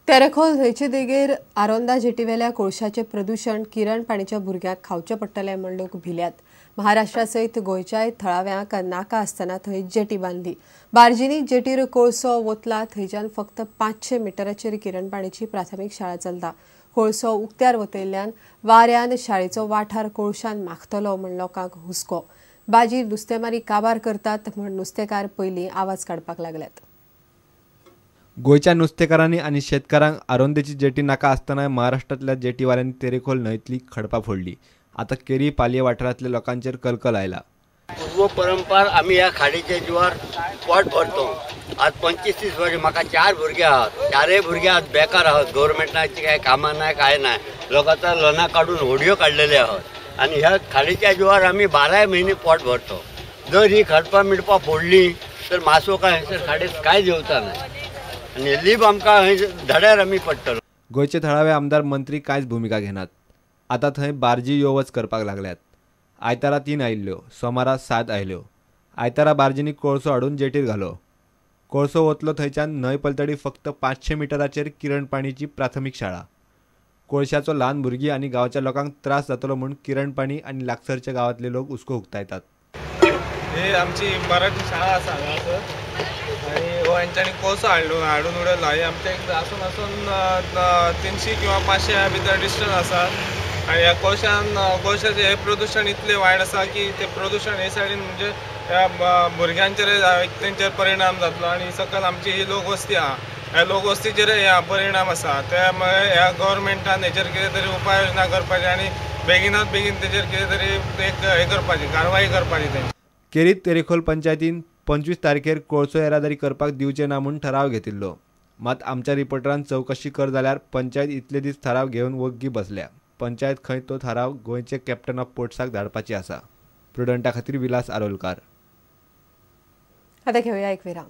तेरेखोल न्हंयचे देगेर आरोंदा जेटीवेल्या कोळशाचे प्रदूषण किरण पाणीच्या भुरग्यांक खावचे पडटले म्हूण लोक भिल्यात। महाराष्ट्रा सयत गोंयच्याय थळाव्यांक नाका आसतना थंय जेटी बांदली। बार्जीनी जेटीर कोळसो वतला थंयच्यान फक्त 500 मिटराचेर किरण पाणीची प्राथमीक शाळा चलता। कोळसो उक्त्यार वतयल्ल्यान वाऱ्यान शाळेचो वाठार कोळशान माखतलो म्हूण लोकांक हुस्को। बाजी नुस्तेमारी काबार करतात म्हूण नुस्तेकार पयलीं आवाज काडपाक लागल्यात। गोयच्या नुस्तेकारांनी आणि शेतकारांक आरोंदेची जेटी नाका आसतना महाराष्ट्रातल्या जेटीवाल्यांनी तेरेखोल न्हंयतली खडपा फोडली। आता केरी पालये वाठारांतल्या लोकांचेर कलकल आयला। पूर्व परंपरा आम्ही या खाडीच्या जीवार पोट भरतो। आज 25-30 वर्ष म्हाका 4 भुरगे आहात। 4 भुरगे आज बेकार आहात। गव्हर्नमेंटाची काय कामां नाही काय नाही। लोकांचा लोना काढून होडयो काढलेले आहात आणि ह्या खाडीच्या जीवार आम्ही 12 महिने पोट भरतो। जर ही खडपा मिडपा फोडली तर मासो काय खाडीत काय जेवता नाही आणि लीब आमकां धड्यार आमी पडटलो। गोयचे थळावे आमदार मंत्री कांयच भूमिका घेनात। आता थंय बार्जी यो वच करपाक लागल्यात। आयतारा 3 आयिल्ल्यो, सोमारा 7 आयल्यो। आयतारा बार्जींनी कोळसो हाडून जेटीर घालो। कोळसो वतलो थंयच्यान न्हंय पलतडी फक्त 500 मिटराचेर किरण पाणीची प्राथमीक शाळा। कोळशाचो ल्हान भुरगीं आनी गांवच्या लोकांक त्रास जातलो म्हूण किरण पाणी आनी लागसरच्या गांवांतले लोक हुस्को उक्तायतात। ही आमची मराठी शाळा आसा आणि गोंयांच्यांनी कोळसो हाडून उडयलो। हे आमच्या एक आसून 300 किंवा 500 भितर डिस्टन्स आसा आणि ह्या कोळशाचे हे प्रदूषण इतले वायट आसा की ते प्रदूषण हे सायडीन म्हणजे ह्या भुरग्यांचेर तेंचेर परिणाम जातलो आणि सकयल आमची ही लोकवस्ती आहा ह्या लोकवस्तीचेर ह्या परिणाम आसा। त्यामुळे ह्या गव्हर्नमेंटान हेचेर कितें तरी उपाय योजना करपाची आणि बेगिनात बेगीन तेचेर कितें तरी एक हे करपाची कारवाई करपाची। केरीत तेरेखोल पंचायतीन 25 तारखेर कोळसो येरादारी करपाक दिवचे ना म्हूण ठराव घेतिल्लो। मात आमच्या रिपोर्टरान चौकशी कर जाल्यार पंचायत इतले दीस ठराव घेवन वग्गी बसल्या। पंचायत खंय तो ठराव गोंयचे कॅप्टन ऑफ पोर्ट्साक धाडपाची आसा। प्रुडंटा खातीर विलास आरोलकार। आता घेऊया एक विराम।